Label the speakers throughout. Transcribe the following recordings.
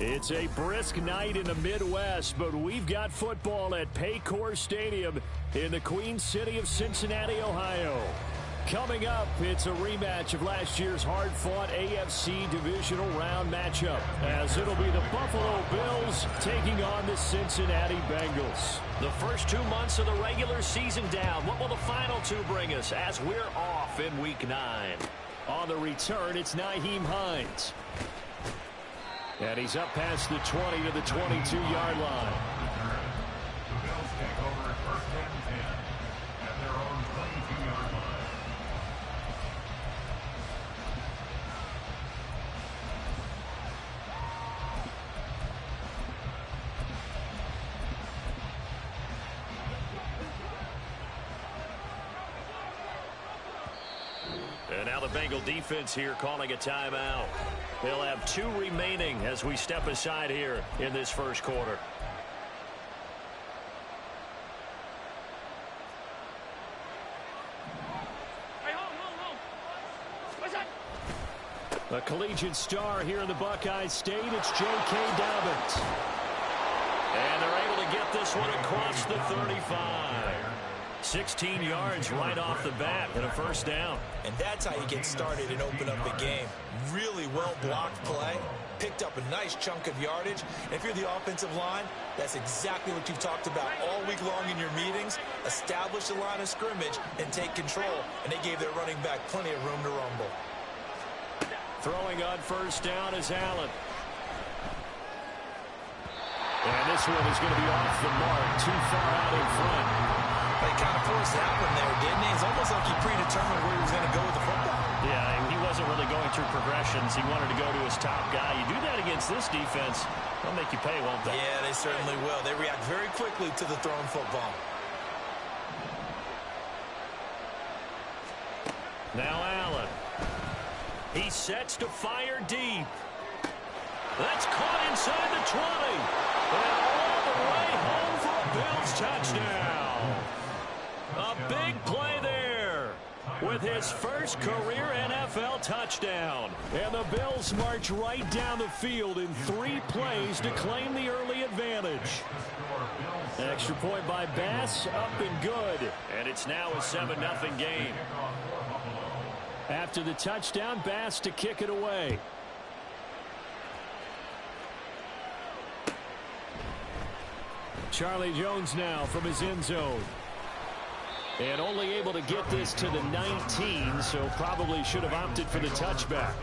Speaker 1: It's a brisk night in the Midwest, but we've got football at Paycor Stadium in the Queen City of Cincinnati, Ohio. Coming up, it's a rematch of last year's hard-fought AFC Divisional Round matchup, as it'll be the Buffalo Bills taking on the Cincinnati Bengals.
Speaker 2: The first 2 months of the regular season down. What will the final two bring us as we're off in Week 9?
Speaker 1: On the return, it's Nyheim Hines. And he's up past the 20 to the 22-yard line.
Speaker 3: The Bills take over first and 10 at their own 22-yard line.
Speaker 2: And now the Bengal defense here calling a timeout. They'll have 2 remaining as we step aside here in this first quarter.
Speaker 1: A collegiate star here in the Buckeye State, it's J.K. Dobbins.
Speaker 2: And they're able to get this one across the 35. 16 yards right off the bat and a first down.
Speaker 4: And that's how you get started and open up the game. Really well-blocked play. Picked up a nice chunk of yardage. And if you're the offensive line, that's exactly what you've talked about all week long in your meetings. Establish the line of scrimmage and take control. And they gave their running back plenty of room to rumble.
Speaker 1: Throwing on first down is Allen. And this one is going to be off the mark, too far out in front.
Speaker 4: He kind of forced that one there, didn't he? It's almost like he predetermined where he was going to go with the football.
Speaker 2: Yeah, he wasn't really going through progressions. He wanted to go to his top guy. You do that against this defense, they'll make you pay, won't they?
Speaker 4: Yeah, they certainly will. They react very quickly to the thrown football.
Speaker 2: Now Allen. He sets to fire deep. That's caught inside the 20. And all the way home for a Bills touchdown. A big play there with his first career NFL touchdown.
Speaker 1: And the Bills march right down the field in 3 plays to claim the early advantage. Extra point by Bass, up and good.
Speaker 2: And it's now a 7-0 game.
Speaker 1: After the touchdown, Bass to kick it away. Charlie Jones now from his end zone. And only able to get this to the 19, so probably should have opted for the touchback.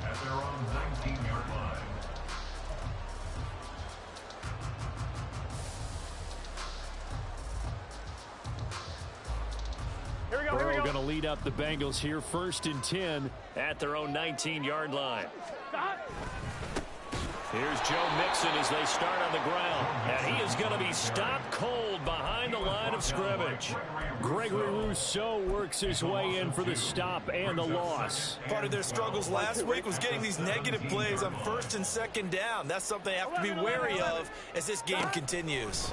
Speaker 3: At their own 19-yard line.
Speaker 1: Burrow going to lead up the Bengals here, 1st and 10
Speaker 2: at their own 19-yard line. Here's Joe Mixon as they start on the ground. And he is going to be stopped cold behind the line of scrimmage.
Speaker 1: Gregory Rousseau works his way in for the stop and the loss.
Speaker 4: Part of their struggles last week was getting these negative plays on 1st and 2nd down. That's something they have to be wary of as this game continues.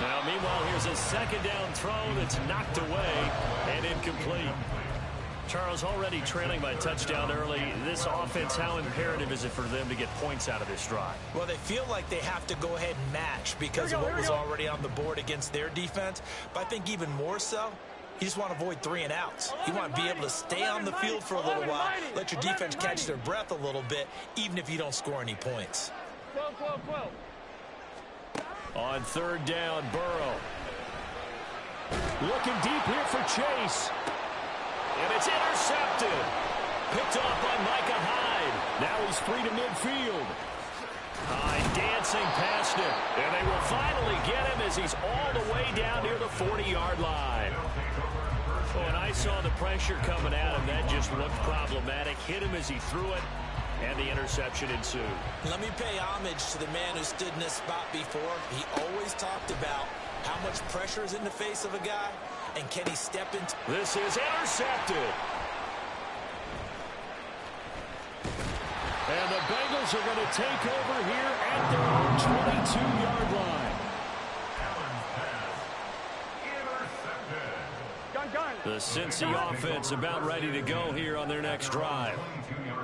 Speaker 2: Now, meanwhile, here's a 2nd down throw that's knocked away and incomplete. Charles, already trailing by touchdown early. This offense, how imperative is it for them to get points out of this drive?
Speaker 4: Well, they feel like they have to go ahead and match because of what was already on the board against their defense. But I think even more so, you just want to avoid 3 and outs. You want to be able to stay on the field for a little while, let your defense catch their breath a little bit, even if you don't score any points.
Speaker 1: On 3rd down, Burrow. Looking deep here for Chase.
Speaker 2: And it's intercepted. Picked off by Micah Hyde.
Speaker 1: Now he's free to midfield.
Speaker 2: Hyde dancing past him. And they will finally get him as he's all the way down near the 40-yard line. Oh, and I saw the pressure coming at him. That just looked problematic. Hit him as he threw it. And the interception ensued.
Speaker 4: Let me pay homage to the man who stood in this spot before. He always talked about how much pressure is in the face of a guy, and can he step into...
Speaker 2: This is intercepted.
Speaker 1: And the Bengals are going to take over here at their own 22-yard line. The Cincy offense about ready to go here on their next drive.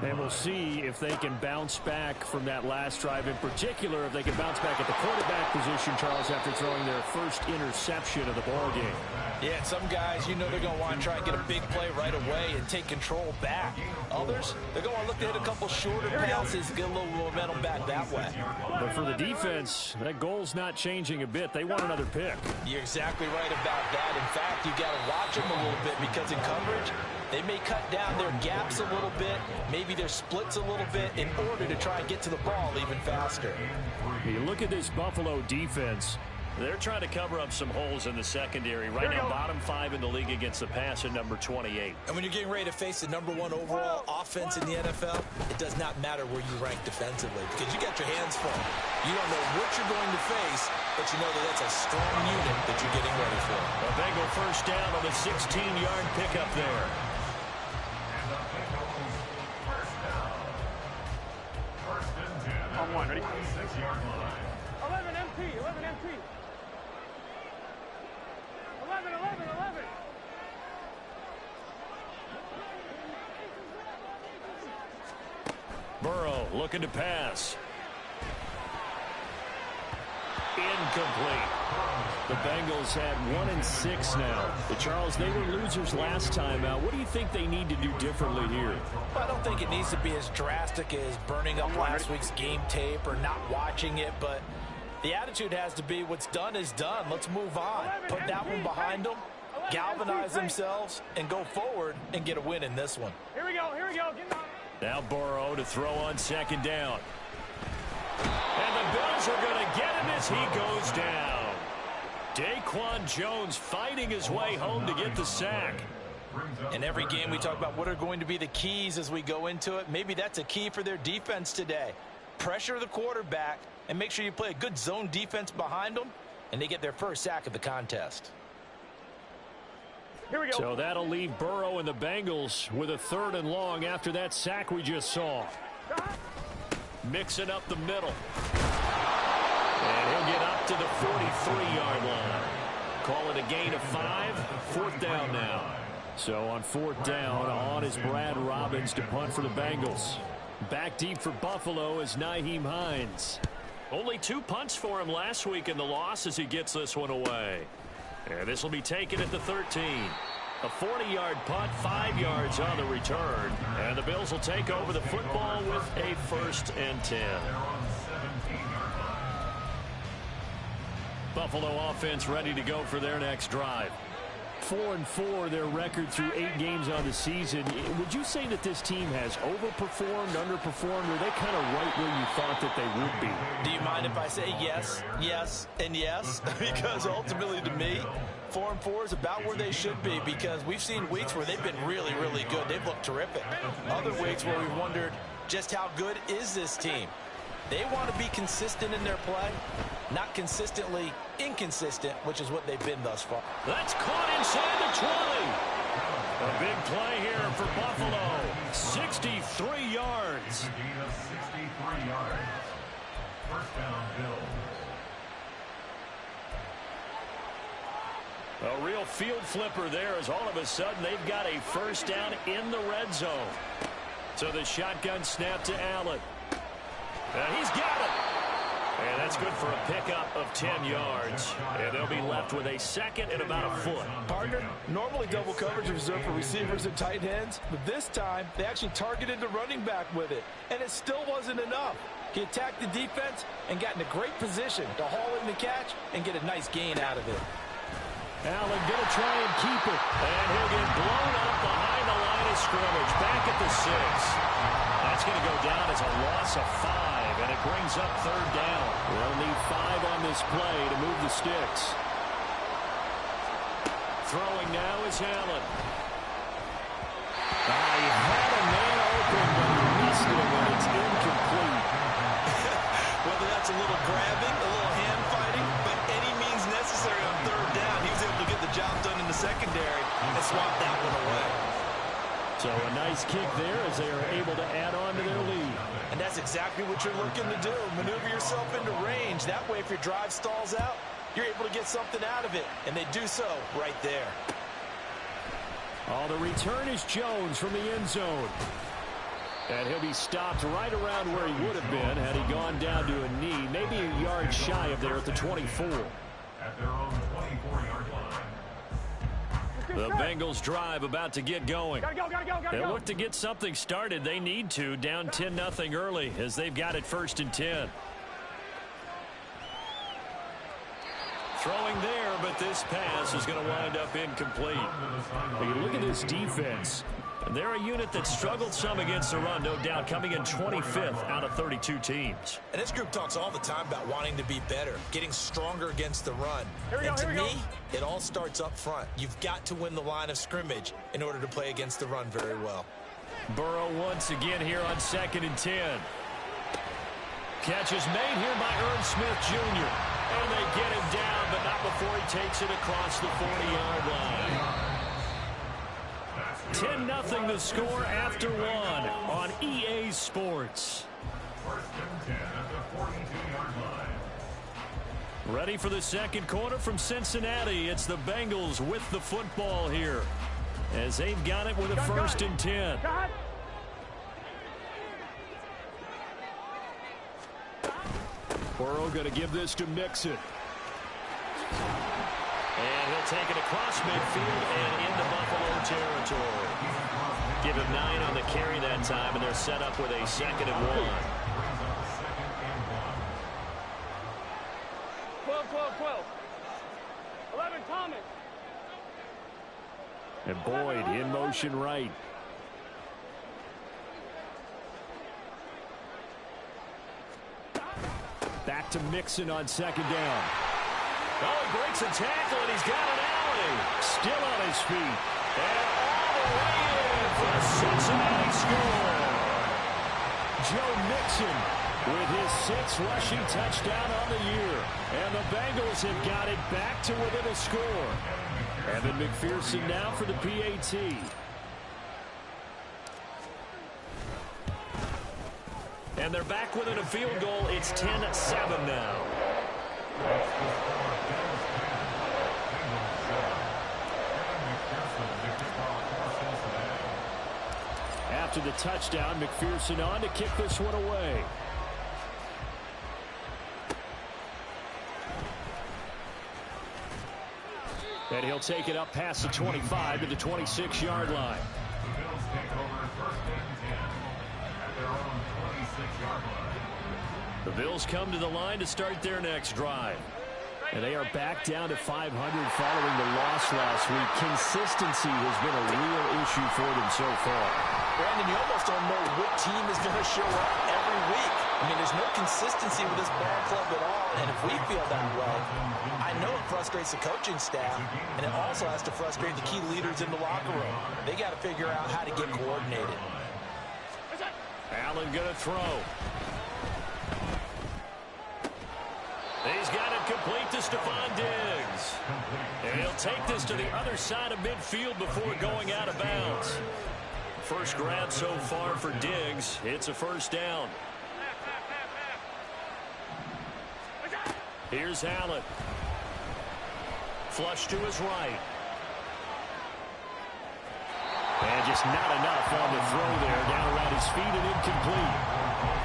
Speaker 1: And we'll see if they can bounce back from that last drive. In particular, if they can bounce back at the quarterback position, Charles, after throwing their first interception of the ball game.
Speaker 4: Yeah, and some guys, you know they're going to want to try and get a big play right away and take control back. Others, they're going to want to look to hit a couple shorter passes, get a little momentum back that way.
Speaker 1: But for the defense, that goal's not changing a bit. They want another pick.
Speaker 4: You're exactly right about that. In fact, you got to watch them a little bit because in coverage, they may cut down their gaps a little bit, maybe their splits a little bit in order to try and get to the ball even faster.
Speaker 1: You look at this Buffalo defense. They're trying to cover up some holes in the secondary. Right now, bottom 5 in the league against the pass at number 28.
Speaker 4: And when you're getting ready to face the number 1 overall offense in the NFL, it does not matter where you rank defensively because you got your hands full. You don't know what you're going to face, but you know that that's a strong unit that you're getting ready for.
Speaker 1: A Bengal first down on the 16-yard pickup there.
Speaker 3: On one, ready? 6-yard line.
Speaker 5: 11 MT, 11 MT. 11, 11, 11.
Speaker 1: Burrow looking to pass. Incomplete. The Bengals had 1-6 now. But Charles, they were losers last time out. What do you think they need to do differently here?
Speaker 4: Well, I don't think it needs to be as drastic as burning up last week's game tape or not watching it, but the attitude has to be what's done is done. Let's move on. Put that one behind them, galvanize themselves, and go forward and get a win in this one.
Speaker 5: Here we go, here we go. Get on.
Speaker 1: Now Burrow to throw on second down. And the Bills are going to get him as he goes down. Daquan Jones fighting his way home to get the sack.
Speaker 4: In every game we talk about what are going to be the keys as we go into it. Maybe that's a key for their defense today. Pressure the quarterback and make sure you play a good zone defense behind them, and they get their first sack of the contest.
Speaker 5: Here we go.
Speaker 1: So that'll leave Burrow and the Bengals with a 3rd and long after that sack we just saw. Mixing up the middle. And he'll get up to the 43-yard line. Call it a gain of 5. 4th down now. So on 4th down, on is Brad Robbins to punt for the Bengals. Back deep for Buffalo is Nyheim Hines. Only 2 punts for him last week in the loss as he gets this one away. And this will be taken at the 13. A 40-yard punt, 5 yards on the return. And the Bills will take over the football with a 1st and 10. Buffalo offense ready to go for their next drive. 4-4 their record through 8 games on the season. Would you say that this team has overperformed, underperformed, or are they kind of right where you thought that they would be?
Speaker 4: Do you mind if I say yes, yes, and yes? Because ultimately to me, 4-4 is about where they should be because we've seen weeks where they've been really, really good. They've looked terrific. Other weeks where we've wondered just how good is this team? They want to be consistent in their play, not consistently inconsistent, which is what they've been thus far.
Speaker 1: That's caught inside the 20. A big play here for Buffalo. 63 yards.
Speaker 3: Gain of 63 yards. 1st down, Bills.
Speaker 1: A real field flipper there as all of a sudden they've got a 1st down in the red zone. So the shotgun snap to Allen. He's got it. And that's good for a pickup of 10 yards. And they'll be left with a 2nd and about a foot.
Speaker 4: Partner, normally double coverage is reserved for receivers and tight ends, but this time they actually targeted the running back with it, and it still wasn't enough. He attacked the defense and got in a great position to haul in the catch and get a nice gain out of it.
Speaker 1: Allen going to try and keep it. And he'll get blown up behind the line of scrimmage. Back at the 6. That's going to go down as a loss of 5, and it brings up 3rd down. They'll need 5 on this play to move the sticks. Throwing now is Allen. He had a man open, but he missed it, and it's incomplete.
Speaker 4: Whether that's a little grabbing, a little hand fighting, but any means necessary on 3rd down, he was able to get the job done in the secondary and swap that one away.
Speaker 1: So a nice kick there as they are able to add on to their lead.
Speaker 4: And that's exactly what you're looking to do. Maneuver yourself into range. That way, if your drive stalls out, you're able to get something out of it. And they do so right there.
Speaker 1: Oh, the return is Jones from the end zone. And he'll be stopped right around where he would have been had he gone down to a knee, maybe a yard shy of there at the 24.
Speaker 3: At their own 24-yard line.
Speaker 2: The Bengals drive about to get going. They look to get something started. They need to, down 10-0 early as they've got it 1st and 10. Throwing there, but this pass is going to wind up incomplete.
Speaker 1: Hey, look at this defense.
Speaker 2: They're a unit that struggled some against the run, no doubt, coming in 25th out of 32 teams.
Speaker 4: And this group talks all the time about wanting to be better, getting stronger against the run. And to me, it all starts up front. You've got to win the line of scrimmage in order to play against the run very well.
Speaker 2: Burrow once again here on 2nd and 10. Catch is made here by Irv Smith Jr. And they get him down, but not before he takes it across the 40-yard line. 10-0 the score after one on EA Sports.
Speaker 3: 1st and 10 at the 42-yard line.
Speaker 2: Ready for the second quarter from Cincinnati. It's the Bengals with the football here as they've got it with a 1st and 10.
Speaker 1: Burrow going to give this to Mixon.
Speaker 2: And he'll take it across midfield and into Buffalo territory. Give him 9 on the carry that time, and they're set up with a 2nd and 1.
Speaker 5: 12. 11, Thomas.
Speaker 1: And Boyd in motion right. Back to Mixon on 2nd down.
Speaker 2: Oh, he breaks a tackle, and he's got an alley.
Speaker 1: Still on his feet.
Speaker 2: And all the way in for a Cincinnati score.
Speaker 1: Joe Mixon with his 6th rushing touchdown on the year. And the Bengals have got it back to within a score. Evan McPherson now for the PAT.
Speaker 2: And they're back within a field goal. It's 10-7 now.
Speaker 1: After the touchdown, McPherson on to kick this one away. And he'll take it up past the 25 to the 26-yard line.
Speaker 3: The Bills take over 1st and 10 at their own 26-yard line.
Speaker 2: The Bills come to the line to start their next drive.
Speaker 1: And they are back down to 500 following the loss last week. Consistency has been a real issue for them so far.
Speaker 4: Brandon, you almost don't know what team is going to show up every week. I mean, there's no consistency with this ball club at all, and if we feel that way, I know it frustrates the coaching staff, and it also has to frustrate the key leaders in the locker room. They got to figure out how to get coordinated.
Speaker 2: Allen going to throw. He's got it complete to Stephon Diggs. And he'll take this to the other side of midfield before going out of bounds. First grab so far for Diggs. It's a 1st down. Here's Allen. Flush to his right.
Speaker 1: And just not enough on the throw there. Down around his feet and incomplete.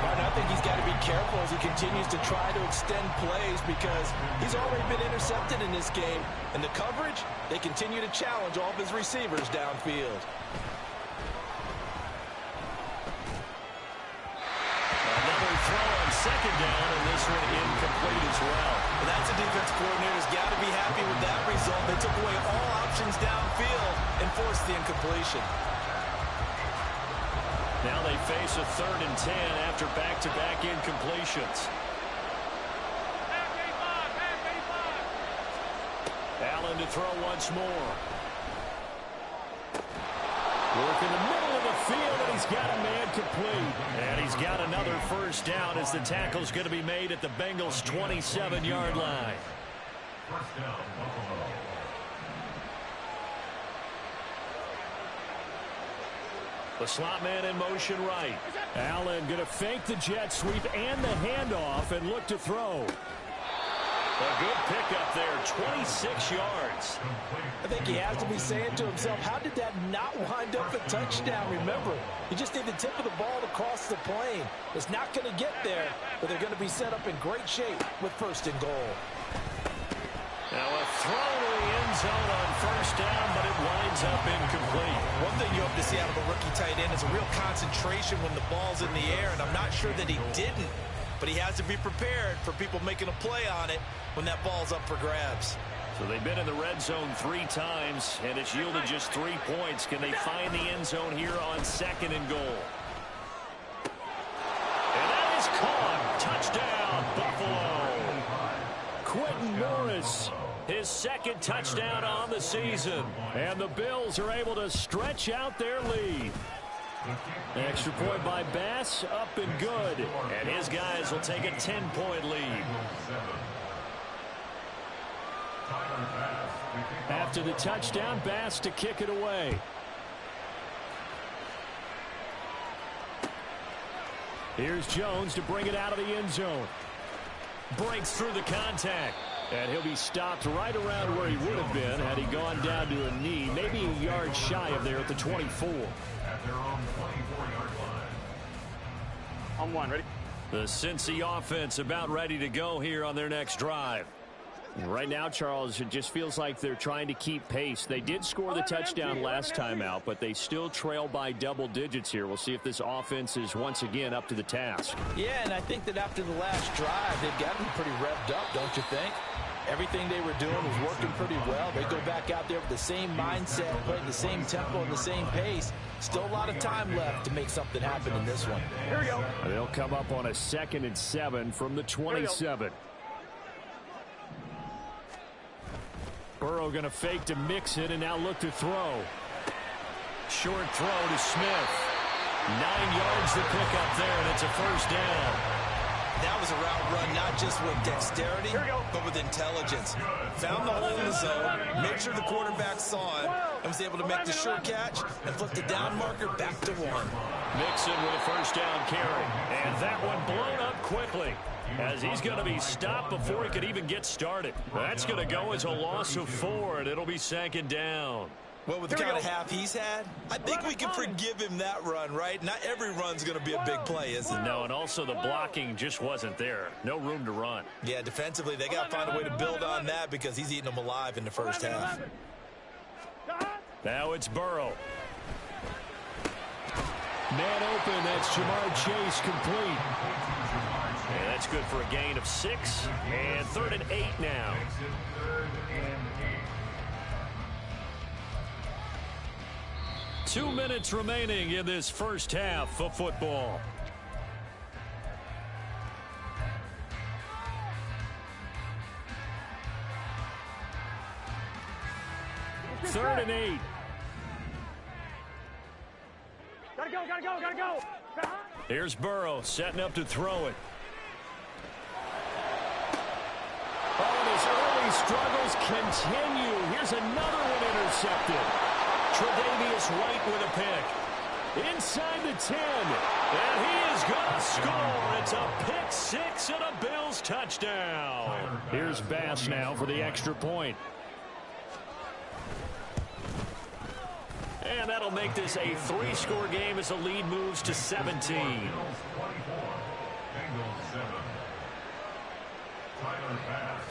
Speaker 4: Martin, I think he's got to be careful as he continues to try to extend plays because he's already been intercepted in this game. And the coverage, they continue to challenge all of his receivers downfield.
Speaker 2: Another throw on 2nd down, and this one incomplete as well.
Speaker 4: Well, that's a defense coordinator's got to be happy with that result. They took away all options downfield and forced the incompletion.
Speaker 2: Now they face a 3rd and 10 after back-to-back incompletions. Allen to throw once more.
Speaker 1: Work in the middle of the field, and he's got a man complete.
Speaker 2: And he's got another 1st down as the tackle's going to be made at the Bengals' 27-yard line.
Speaker 3: 1st down, Buffalo.
Speaker 2: The slot man in motion right.
Speaker 1: Allen going to fake the jet sweep and the handoff and look to throw.
Speaker 2: A good pickup there, 26 yards.
Speaker 4: I think he has to be saying to himself, how did that not wind up a touchdown? Remember, you just need the tip of the ball to cross the plane. It's not going to get there, but they're going to be set up in great shape with first and goal.
Speaker 2: Now a throw to the end zone on first down, but it winds up incomplete.
Speaker 4: One thing you hope to see out of a rookie tight end is a real concentration when the ball's in the air, and I'm not sure that he didn't, but he has to be prepared for people making a play on it when that ball's up for grabs.
Speaker 1: So they've been in the red zone 3 times, and it's yielded just 3 points. Can they find the end zone here on second and goal?
Speaker 2: And that is caught. Touchdown, Buffalo.
Speaker 1: Quentin Morris,
Speaker 2: His second touchdown on the season.
Speaker 1: and the Bills are able to stretch out their lead. Extra point by Bass, up and good.
Speaker 2: And his guys will take a 10-point lead.
Speaker 1: After the touchdown, Bass to kick it away. Here's Jones to bring it out of the end zone.
Speaker 2: Breaks through the contact.
Speaker 1: And he'll be stopped right around where he would have been had he gone down to a knee, maybe a yard shy of there at the 24.
Speaker 3: At their own 24-yard line.
Speaker 5: On one, ready?
Speaker 2: The Cincy offense about ready to go here on their next drive.
Speaker 1: Right now, Charles, it just feels like they're trying to keep pace. They did score the touchdown last time out, but they still trail by double digits here. We'll see if this offense is once again up to the task.
Speaker 4: Yeah, and I think that after the last drive, they've got to be pretty revved up, don't you think? Everything they were doing was working pretty well. They go back out there with the same mindset, playing the same tempo and the same pace. Still a lot of time left to make something happen in this one.
Speaker 5: Here we go.
Speaker 1: They'll come up on a 2nd and 7 from the 27. Burrow going to fake to mix it and now look to throw.
Speaker 2: Short throw to Smith. 9 yards to pick up there, and it's a first down.
Speaker 4: That was a route run not just with dexterity, but with intelligence. Found the hole in the zone, made sure the quarterback saw him, and was able to make the short catch and flip the down marker back to 1.
Speaker 2: Mixon with a first down carry. And that one blown up quickly, as he's going to be stopped before he could even get started. That's going to go as a loss of 4, and it'll be 2nd down.
Speaker 4: Well, with the kind of half he's had, I think we can forgive him that run, right? Not every run's going to be a big play, is it?
Speaker 2: No, and also the blocking just wasn't there. No room to run.
Speaker 4: Yeah, defensively, they got to find a way to build on that because he's eating them alive in the first half.
Speaker 2: Now it's Burrow.
Speaker 1: Man open, that's Jamar Chase complete.
Speaker 2: And that's good for a gain of 6, and 3rd and 8 now. 2 minutes remaining in this first half of football.
Speaker 1: Third and 8.
Speaker 5: Gotta go, gotta go, gotta go.
Speaker 2: Here's Burrow setting up to throw it.
Speaker 1: Oh, and his early struggles continue. Here's another one intercepted.
Speaker 2: Tre'Davious White with a pick.
Speaker 1: Inside the 10.
Speaker 2: And he is going to score. It's a pick 6 and a Bills touchdown.
Speaker 1: Here's Bass now for the extra point.
Speaker 2: And that'll make this a 3-score game as the lead moves to 17.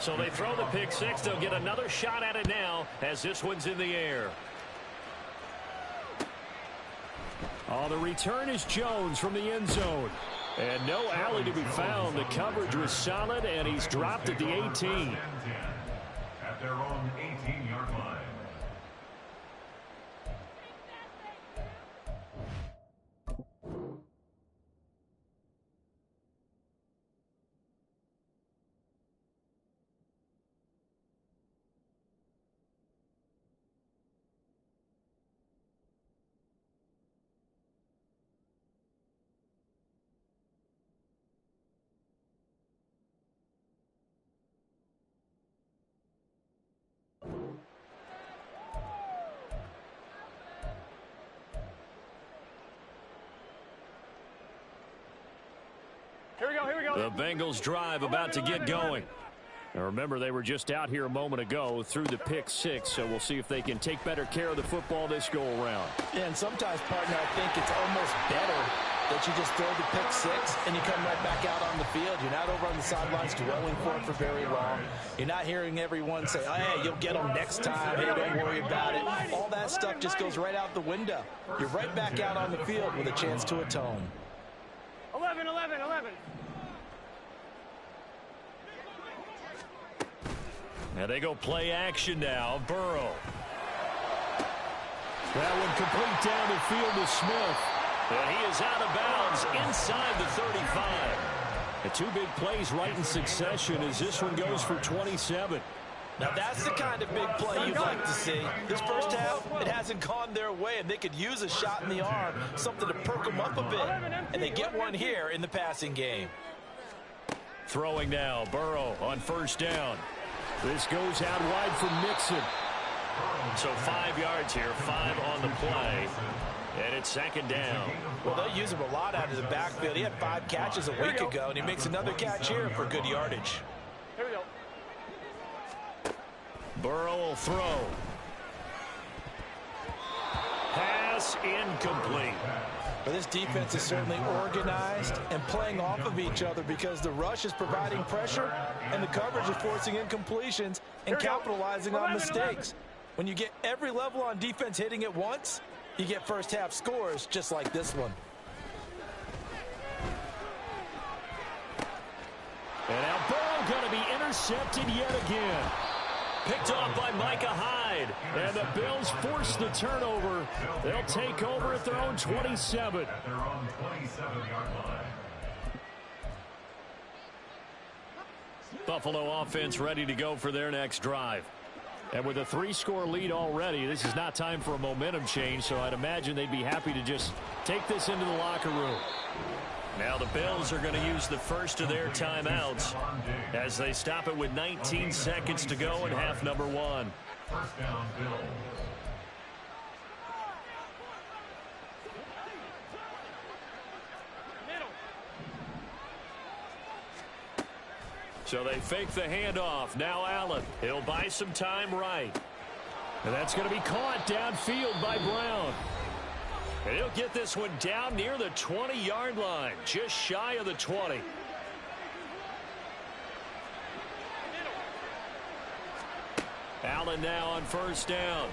Speaker 2: So they throw the pick 6. They'll get another shot at it now as this one's in the air.
Speaker 1: Oh, the return is Jones from the end zone. And no alley to be found. The coverage was solid, and he's dropped at the 18.
Speaker 3: At their own 18-yard line.
Speaker 5: Here we go, here we go.
Speaker 2: The Bengals drive about to get going.
Speaker 1: Now remember, they were just out here a moment ago through the pick six, so we'll see if they can take better care of the football this go-around.
Speaker 4: Yeah, and sometimes, partner, I think it's almost better that you just throw the pick six and you come right back out on the field. You're not over on the sidelines dwelling for it for very long. You're not hearing everyone say, oh, hey, you'll get them next time. Hey, don't worry about it. All that stuff just goes right out the window. You're right back out on the field with a chance to atone.
Speaker 5: 11, 11, 11.
Speaker 1: Now they go play action now. Burrow. That one complete down the field to Smith. And he is out of bounds inside the 35. The two big plays right in succession as this one goes for 27.
Speaker 4: Now that's the kind of big play you'd like to see. This first half, it hasn't gone their way, and they could use a shot in the arm, something to perk them up a bit. And they get one here in the passing game.
Speaker 1: Throwing now, Burrow on first down. This goes out wide for Mixon.
Speaker 2: So 5 yards here, 5 on the play. And it's second down.
Speaker 4: Well, they'll use him a lot out of the backfield. He had 5 catches a week ago, and he makes another catch here for good yardage.
Speaker 5: Here we go.
Speaker 1: Burrow will throw.
Speaker 2: Pass incomplete.
Speaker 4: But this defense is certainly organized and playing off of each other because the rush is providing pressure and the coverage is forcing incompletions and capitalizing on mistakes. When you get every level on defense hitting at once, you get first half scores just like this one.
Speaker 1: And now Burrow going to be intercepted yet again.
Speaker 2: Picked off by Micah Hyde.
Speaker 1: And the Bills force the turnover. They'll take over at their own 27.
Speaker 3: At their own 27-yard line.
Speaker 1: Buffalo offense ready to go for their next drive. And with a 3-score lead already, this is not time for a momentum change, so I'd imagine they'd be happy to just take this into the locker room.
Speaker 2: Now the Bills are going to use the first of their timeouts as they stop it with 19 seconds to go in half number 1.
Speaker 3: First down, Bills.
Speaker 1: So they fake the handoff. Now Allen.
Speaker 2: He'll buy some time right.
Speaker 1: And that's going to be caught downfield by Brown.
Speaker 2: And he'll get this one down near the 20-yard line, just shy of the 20.
Speaker 1: Allen now on first down.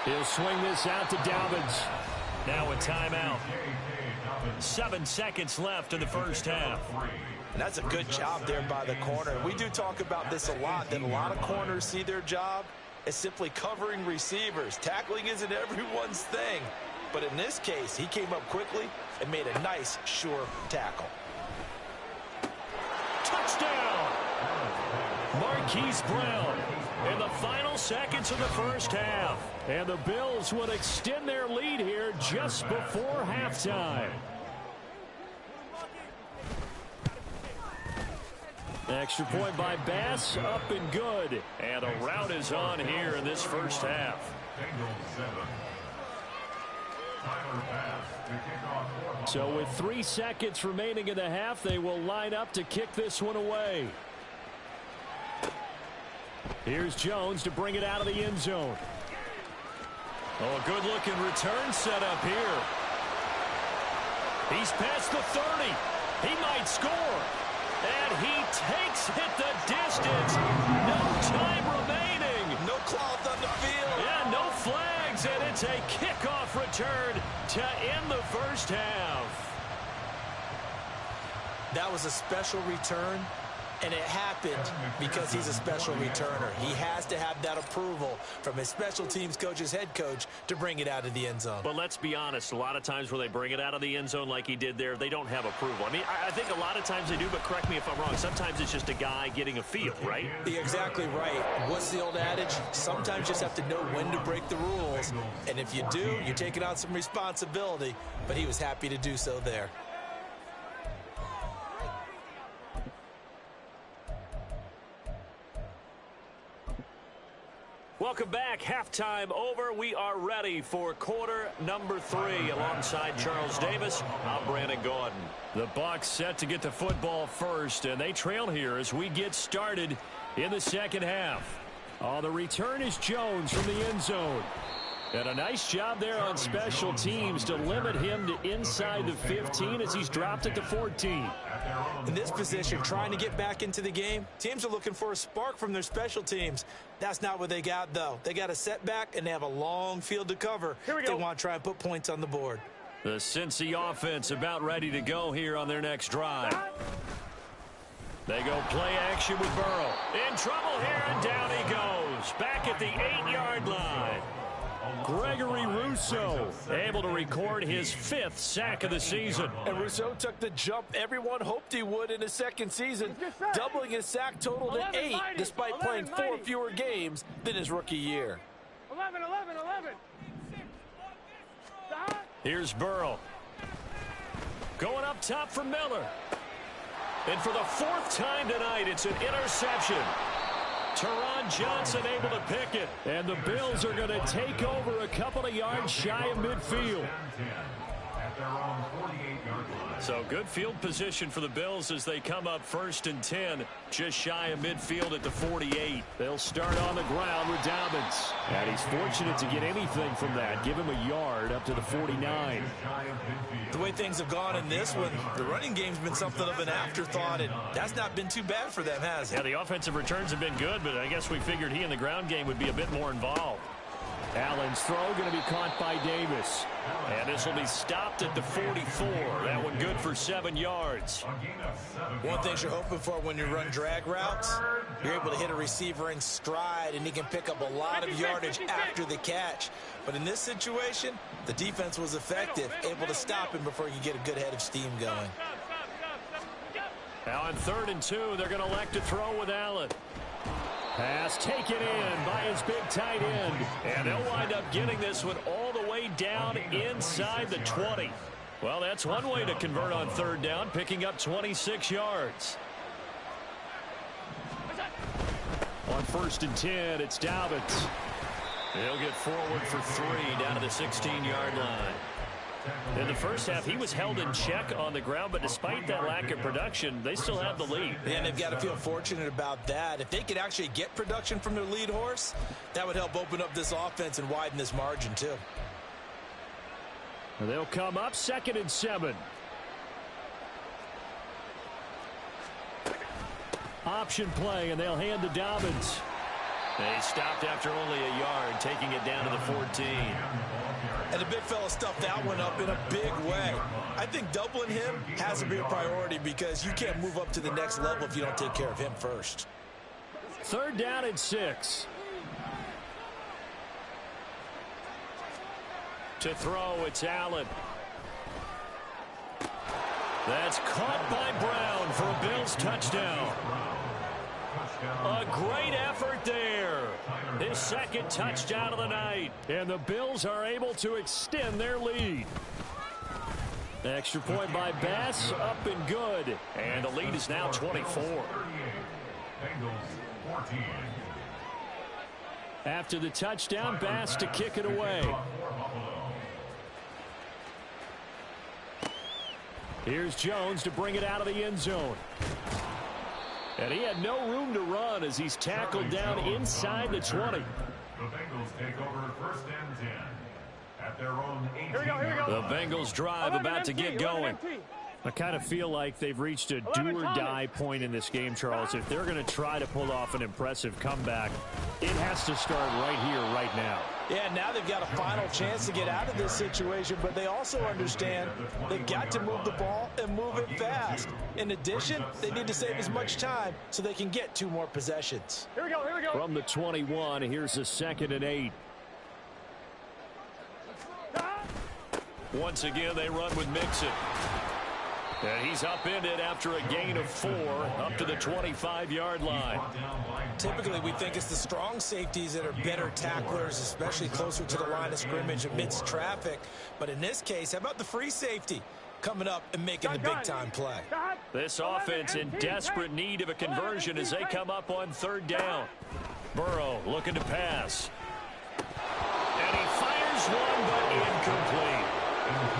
Speaker 1: He'll swing this out to Dobbins.
Speaker 2: Now a timeout. 7 seconds left in the first half.
Speaker 4: And that's a good job there by the corner. We do talk about this a lot, that a lot of corners see their job as simply covering receivers. Tackling isn't everyone's thing. But in this case, he came up quickly and made a nice, sure tackle.
Speaker 1: Touchdown! Marquise Brown in the final seconds of the first half. And the Bills would extend their lead here just before halftime. Extra point by Bass, up and good.
Speaker 2: And a rout is on here in this first half.
Speaker 3: Bengals 7. Tyler Bass to kick off.
Speaker 1: So with 3 seconds remaining in the half, they will line up to kick this one away. Here's Jones to bring it out of the end zone.
Speaker 2: Oh, a good-looking return set up here. He's past the 30. He might score. And he takes it the distance. No time remaining.
Speaker 4: No cloth on the field.
Speaker 2: Yeah, no flags, and it's a kickoff return to end the first half.
Speaker 4: That was a special return, and it happened because he's a special returner. He has to have that approval from his special teams coach's head coach to bring it out of the end zone.
Speaker 2: But let's be honest, a lot of times when they bring it out of the end zone like he did there, they don't have approval. I mean, I think a lot of times they do, but correct me if I'm wrong. Sometimes it's just a guy getting a feel, right?
Speaker 4: You're exactly right. What's the old adage? Sometimes you just have to know when to break the rules. And if you do, you're taking on some responsibility. But he was happy to do so there.
Speaker 2: Welcome back. Halftime over. We are ready for quarter number 3. Alongside Charles Davis, I'm Brandon Gordon.
Speaker 1: The Bucs set to get the football first, and they trail here as we get started in the second half. The return is Jones from the end zone. And a nice job there on special teams to limit him to inside the 15 as he's dropped at the 14.
Speaker 4: In this position, trying to get back into the game, teams are looking for a spark from their special teams. That's not what they got, though. They got a setback, and they have a long field to cover. They want to try and put points on the board.
Speaker 1: The Cincy offense about ready to go here on their next drive. They go play action with Burrow. In trouble here, and down he goes. Back at the 8-yard line. Gregory Rousseau able to record his 5th sack of the season.
Speaker 6: And Rousseau took the jump everyone hoped he would in his second season, doubling his sack total to 8 despite playing 4 fewer games than his rookie year.
Speaker 5: 11.
Speaker 1: Here's Burrow. Going up top for Miller. And for the 4th time tonight, it's an interception. Teron Johnson able to pick it. And the Bills are going to take over a couple of yards shy of midfield. So good field position for the Bills as they come up 1st and 10, just shy of midfield at the 48. They'll start on the ground with Dobbins. And he's fortunate to get anything from that. Give him a yard up to the 49.
Speaker 4: The way things have gone in this one, the running game's been something of an afterthought, and that's not been too bad for them, has it?
Speaker 1: Yeah, the offensive returns have been good, but I guess we figured he in the ground game would be a bit more involved. Allen's throw going to be caught by Davis. And this will be stopped at the 44. That one good for 7 yards.
Speaker 4: One thing you're hoping for when you run drag routes, you're able to hit a receiver in stride, and he can pick up a lot of yardage after the catch. But in this situation, the defense was effective, able to stop him before you get a good head of steam going.
Speaker 1: Now on 3rd and 2, they're going to elect to throw with Allen. Pass taken in by his big tight end. And they'll wind up getting this one all the way down inside the 20. Well, that's one way to convert on 3rd down, picking up 26 yards. On 1st and 10, it's Dobbins. He'll get forward for 3 down to the 16-yard line. In the first half, he was held in check on the ground, but despite that lack of production, they still have the lead.
Speaker 4: And they've got to feel fortunate about that. If they could actually get production from their lead horse, that would help open up this offense and widen this margin, too.
Speaker 1: They'll come up 2nd and 7. Option play, and they'll hand to Dobbins. They stopped after only a yard, taking it down to the 14.
Speaker 4: And the big fella stuffed that one up in a big way. I think doubling him has to be a priority because you can't move up to the next level if you don't take care of him first.
Speaker 1: 3rd down and 6. To throw, it's Allen. That's caught by Brown for a Bills touchdown. A great effort there. His 2nd touchdown of the night. And the Bills are able to extend their lead. Extra point by Bass, up and good. And the lead is now 24. After the touchdown, Bass to kick it away. Here's Jones to bring it out of the end zone. And he had no room to run as he's tackled down inside the 20.
Speaker 3: The Bengals take over 1st and 10 at their own 18.
Speaker 5: Here we go.
Speaker 1: The Bengals drive about to get going. I kind of feel like they've reached a do-or-die point in this game, Charles. If they're going to try to pull off an impressive comeback, it has to start right here, right now.
Speaker 4: Yeah, now they've got a final chance to get out of this situation, but they also understand they've got to move the ball and move it fast. In addition, they need to save as much time so they can get 2 more possessions.
Speaker 5: Here we go.
Speaker 1: From the 21, here's a 2nd and 8. Once again, they run with Mixon. And he's upended after a gain of 4 up to the 25-yard line.
Speaker 4: Typically, we think it's the strong safeties that are better tacklers, especially closer to the line of scrimmage amidst traffic. But in this case, how about the free safety coming up and making the big-time play?
Speaker 1: This offense in desperate need of a conversion as they come up on 3rd down. Burrow looking to pass. And he fires one, but incomplete.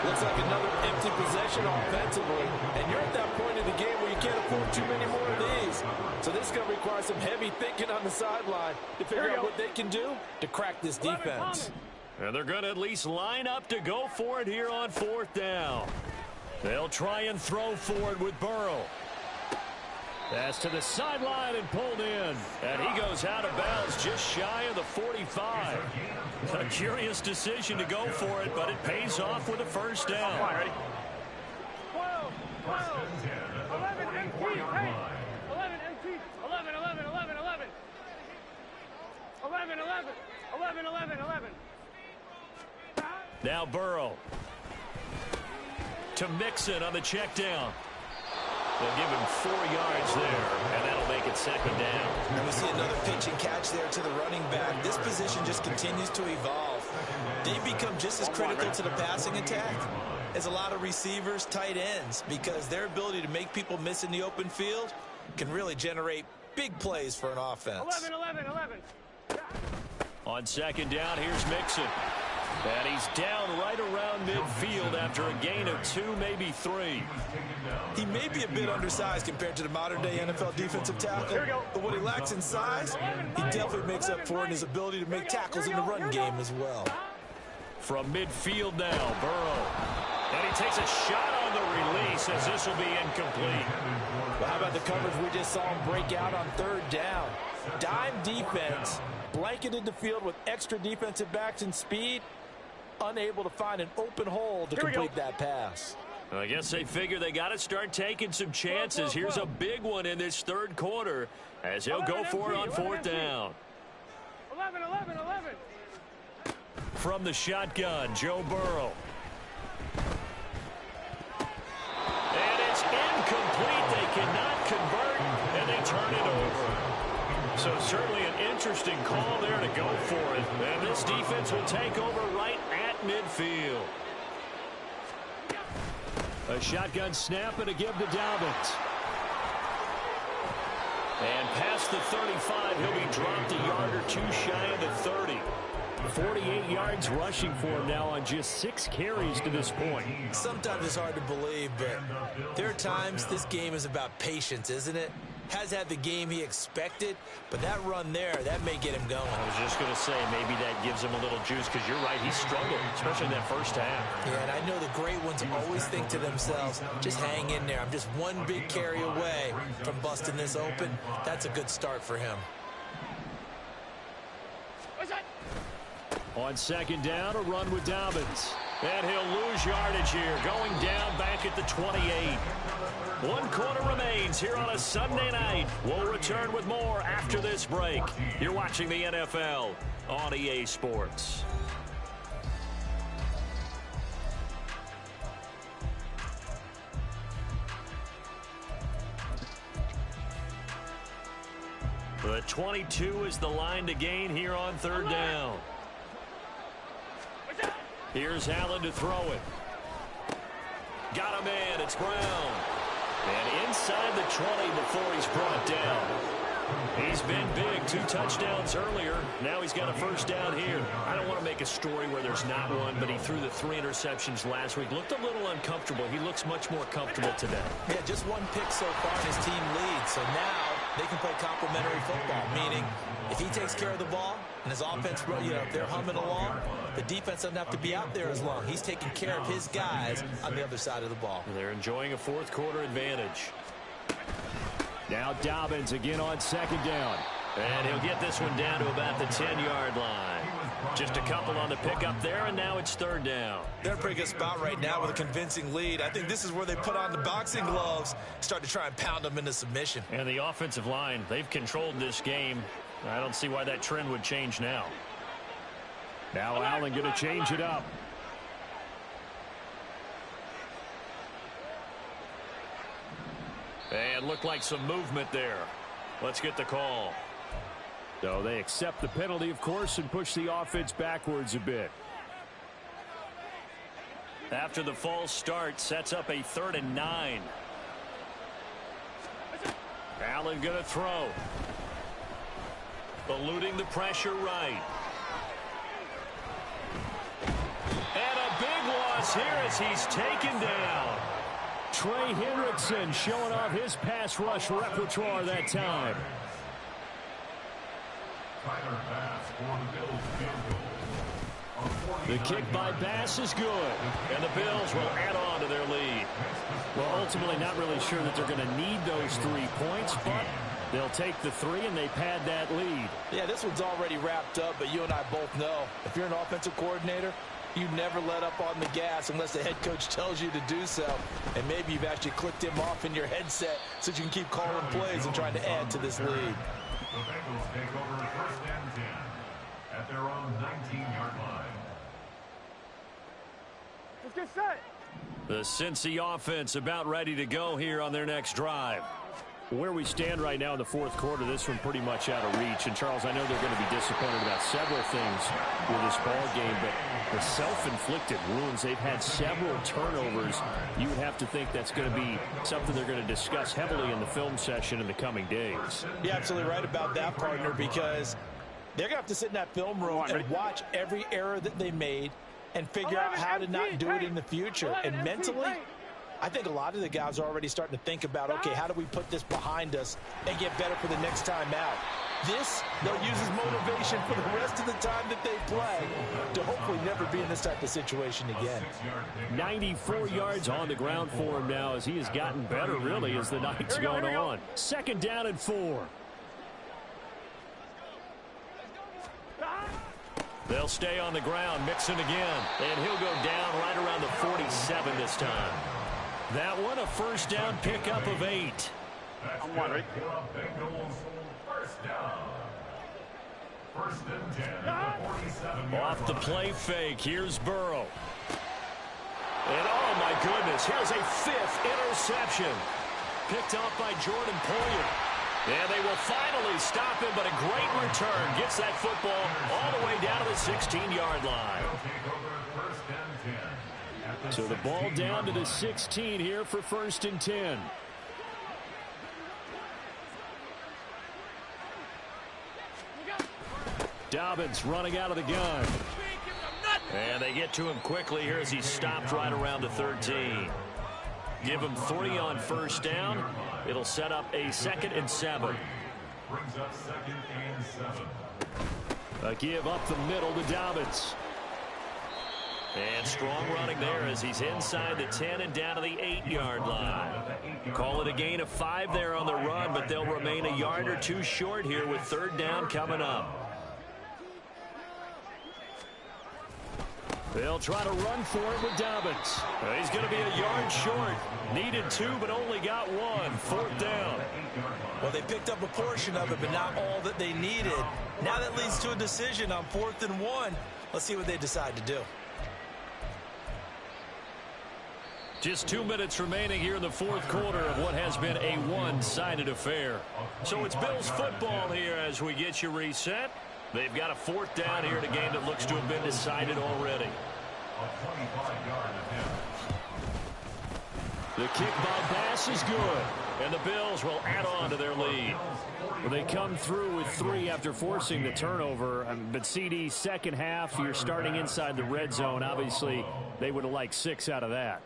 Speaker 6: Looks like another empty possession offensively. And you're at that point in the game where you can't afford too many more of these. So this is going to require some heavy thinking on the sideline to figure out what they can do to crack this defense.
Speaker 1: And they're going to at least line up to go for it here on 4th down. They'll try and throw for it with Burrow. Pass to the sideline and pulled in. And he goes out of bounds just shy of the 45. A curious decision to go for it, but it pays off with a first down.
Speaker 5: Come on, ready? 12, 12, 11 MT, hey! 11 MT, 11, 11, 11, 11. 11, 11, 11, 11, 11.
Speaker 1: Now Burrow. To Mixon on the check down. They'll give him 4 yards there, and that'll make it 2nd down.
Speaker 4: And we see another pitch and catch there to the running back. This position just continues to evolve. They become just as critical to the passing attack as a lot of receivers, tight ends, because their ability to make people miss in the open field can really generate big plays for an offense.
Speaker 5: 11, 11, 11.
Speaker 1: On 2nd down, here's Mixon. And he's down right around midfield after a gain of 2, maybe 3.
Speaker 4: He may be a bit undersized compared to the modern-day NFL defensive tackle, but what he lacks in size, he definitely makes up for in his ability to make tackles in the run game as well.
Speaker 1: From midfield now, Burrow. And he takes a shot on the release as this will be incomplete.
Speaker 6: Well, how about the coverage we just saw him break out on 3rd down? Dime defense, blanketed the field with extra defensive backs and speed, unable to find an open hole to complete that pass.
Speaker 1: I guess they figure they got to start taking some chances. Here's a big one in this 3rd quarter as he'll go for it on 4th down.
Speaker 5: 11, 11, 11.
Speaker 1: From the shotgun, Joe Burrow. And it's incomplete. They cannot convert, and they turn it over. So certainly an interesting call there to go for it. And this defense will take over right at midfield. A shotgun snap and a give to Dobbins. And past the 35, he'll be dropped a yard or 2 shy of the 30. 48 yards rushing for him now on just 6 carries to this point.
Speaker 4: Sometimes it's hard to believe, but there are times this game is about patience, isn't it? Has had the game he expected, but that run there, that may get him going.
Speaker 1: I was just going to say, maybe that gives him a little juice, because you're right, he struggled, especially in that first half.
Speaker 4: Yeah, and I know the great ones always think to themselves, just hang in there. I'm just one big carry away from busting this open. That's a good start for him.
Speaker 5: What's that?
Speaker 1: On 2nd down, a run with Dobbins. And he'll lose yardage here, going down back at the 28. 1 quarter remains here on a Sunday night. We'll return with more after this break. You're watching the NFL on EA Sports. The 22 is the line to gain here on 3rd down. Here's Allen to throw it. Got him in. It's Brown. And inside the 20 before he's brought down. He's been big. 2 touchdowns earlier. Now he's got a first down here. I don't want to make a story where there's not one, but he threw the 3 interceptions last week. Looked a little uncomfortable. He looks much more comfortable today.
Speaker 4: Yeah, just 1 pick so far and his team leads. So now they can play complementary football, meaning if he takes care of the ball and his offense, if they're humming along, the defense doesn't have to be out there as long. He's taking care of his guys on the other side of the ball.
Speaker 1: They're enjoying a 4th quarter advantage. Now Dobbins again on 2nd down. And he'll get this one down to about the 10-yard line. Just a couple on the pickup there, and now it's 3rd down.
Speaker 4: They're in a pretty good spot right now with a convincing lead. I think this is where they put on the boxing gloves, start to try and pound them into submission.
Speaker 1: And the offensive line, they've controlled this game. I don't see why that trend would change now. Now Allen going to change it up. And looked like some movement there. Let's get the call. So they accept the penalty, of course, and push the offense backwards a bit. After the false start, sets up a 3rd and 9. Allen going to throw.
Speaker 2: eluding the pressure right. And a big loss here as he's taken down.
Speaker 1: Trey Hendrickson showing off his pass rush repertoire that time. The kick by Bass is good.
Speaker 2: And the Bills will add on to their lead.
Speaker 1: Well, ultimately not really sure that they're going to need those 3 points, but they'll take the 3 and they pad that lead.
Speaker 6: Yeah, this one's already wrapped up, but you and I both know if you're an offensive coordinator, you never let up on the gas unless the head coach tells you to do so. And maybe you've actually clicked him off in your headset so you can keep calling plays and trying to add to this lead.
Speaker 3: The Bengals take over first and 10 at their own 19-yard line.
Speaker 5: Let's get set.
Speaker 1: The Cincy offense about ready to go here on their next drive. Where we stand right now in the fourth quarter, this one pretty much out of reach. And, Charles, I know they're going to be disappointed about several things with this ball game, but the self-inflicted wounds, they've had several turnovers. You would have to think that's going to be something they're going to discuss heavily in the film session in the coming days.
Speaker 6: You're absolutely right about that, partner, because they're going to have to sit in that film room and watch every error that they made and figure out how to not do it in the future. And mentally, I think a lot of the guys are already starting to think about, okay, how do we put this behind us and get better for the next time out? This, they'll use as motivation for the rest of the time that they play to hopefully never be in this type of situation again.
Speaker 1: 94 yards on the ground for him now as he has gotten better, really, as the night's going on. 2nd down and 4.
Speaker 2: They'll stay on the ground, Mixon again. And he'll go down right around the 47 this time. That one, a first down pickup of 8.
Speaker 3: I'm wondering. First down. First and 10 at the 47-yard line.
Speaker 2: Off the play fake, here's Burrow. And oh my goodness, here's a 5th interception. Picked off by Jordan Poyer. And they will finally stop him, but a great return. Gets that football all the way down to the 16-yard line.
Speaker 1: So the ball down to the 16 here for 1st and 10. Dobbins running out of the gun.
Speaker 2: And they get to him quickly here as he's stopped right around the 13. Give him 3 on first down. It'll set up a 2nd and 7.
Speaker 3: Brings up 2nd and 7.
Speaker 1: A give up the middle to Dobbins.
Speaker 2: And strong running there as he's inside the 10 and down to the 8-yard line. Call it a gain of 5 there on the run, but they'll remain a yard or 2 short here with 3rd down coming up.
Speaker 1: They'll try to run for it with Dobbins.
Speaker 2: He's going to be a yard short. Needed 2, but only got 1. 4th down.
Speaker 4: Well, they picked up a portion of it, but not all that they needed. Now that leads to a decision on 4th and 1. Let's see what they decide to do.
Speaker 2: Just 2 minutes remaining here in the fourth quarter of what has been a one-sided affair. So it's Bills football here as we get you reset. They've got a 4th down here in a game that looks to have been decided already.
Speaker 1: The kick by Bass is good.
Speaker 2: And the Bills will add on to their lead.
Speaker 1: Well, they come through with 3 after forcing the turnover. But CD, second half, you're starting inside the red zone. Obviously, they would have liked 6 out of that.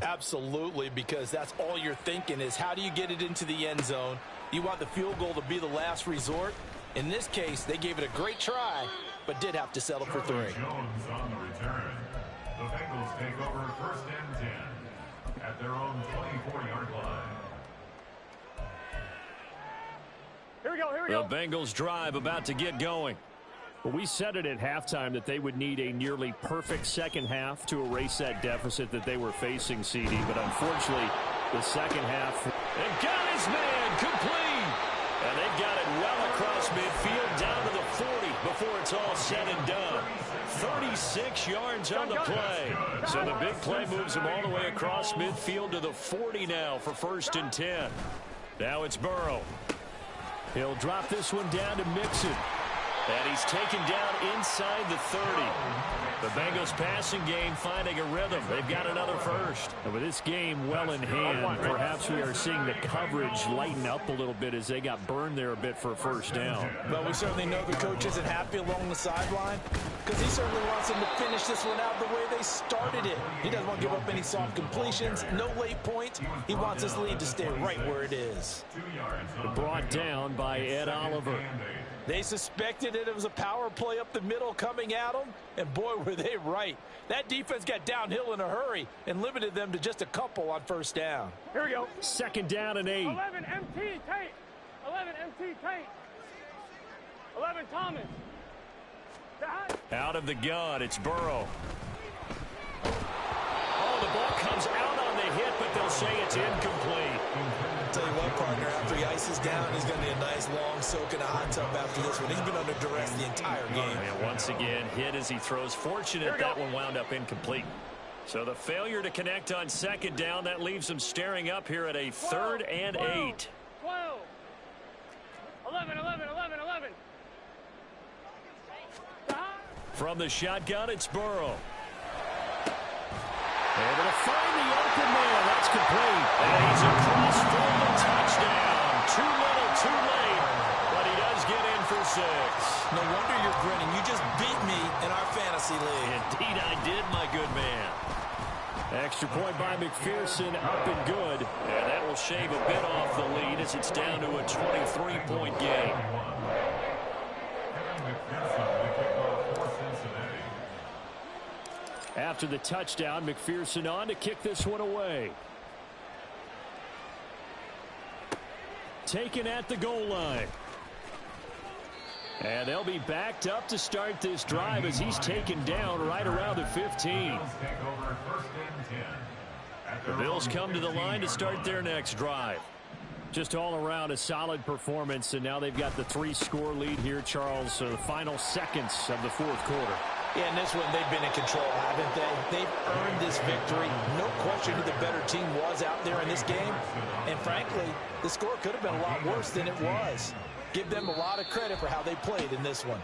Speaker 6: Absolutely, because that's all you're thinking is how do you get it into the end zone? You want the field goal to be the last resort. In this case, they gave it a great try, but did have to settle for 3.
Speaker 3: Jones on the return. The Bengals take over 1st and 10 at their own 24-yard line.
Speaker 5: Here we go, here we go.
Speaker 1: The Bengals drive about to get going. Well, we said it at halftime that they would need a nearly perfect second half to erase that deficit that they were facing, CD. But unfortunately, the second half.
Speaker 2: And got his man complete. And they've got it well across midfield down to the 40 before it's all said and done. 36 yards on the play. So the big play moves him all the way across midfield to the 40 now for 1st and 10. Now it's Burrow.
Speaker 1: He'll drop this one down to Mixon.
Speaker 2: And he's taken down inside the 30.
Speaker 1: The Bengals passing game finding a rhythm. They've got another first. And with this game well in hand, perhaps we are seeing the coverage lighten up a little bit as they got burned there a bit for a first down.
Speaker 6: But we certainly know the coach isn't happy along the sideline because he certainly wants them to finish this one out the way they started it. He doesn't want to give up any soft completions, no late points. He wants his lead to stay right where it is.
Speaker 1: Brought down by Ed Oliver.
Speaker 6: They suspected it was a power play up the middle coming at them, and boy, were they right. That defense got downhill in a hurry and limited them to just a couple on first down.
Speaker 5: Here we go.
Speaker 1: Second down and 8.
Speaker 5: 11 MT Tate. 11 MT Tate. 11 Thomas.
Speaker 1: Out of the gun, it's Burrow. Oh, the ball comes out on the hit, but they'll say it's incomplete.
Speaker 4: Tell you what, partner, after he ices down, he's going to be a nice long soak in a hot tub after this one. He's been under duress the entire game.
Speaker 1: And once again, hit as he throws. Fortunate that one wound up incomplete. So the failure to connect on second down, that leaves them staring up here at a 3rd and 8.
Speaker 5: 12. 11, 11, 11, 11.
Speaker 1: From the shotgun, it's Burrow. Able to find the open man. That's complete. And he's across for the touchdown. Too little, too late. But he does get in for 6.
Speaker 4: No wonder you're grinning. You just beat me in our fantasy league.
Speaker 1: Indeed I did, my good man. Extra point by McPherson, up and good. And that will shave a bit off the lead as it's down to a 23-point game. After the touchdown, McPherson on to kick this one away. Taken at the goal line. And they'll be backed up to start this drive as he's taken down right around the 15. The Bills come to the line to start their next drive. Just all around a solid performance, and now they've got the 3-score lead here, Charles. So the final seconds of the 4th quarter.
Speaker 6: Yeah, in this one, they've been in control, haven't they? They've earned this victory. No question who the better team was out there in this game. And frankly, the score could have been a lot worse than it was. Give them a lot of credit for how they played in this one.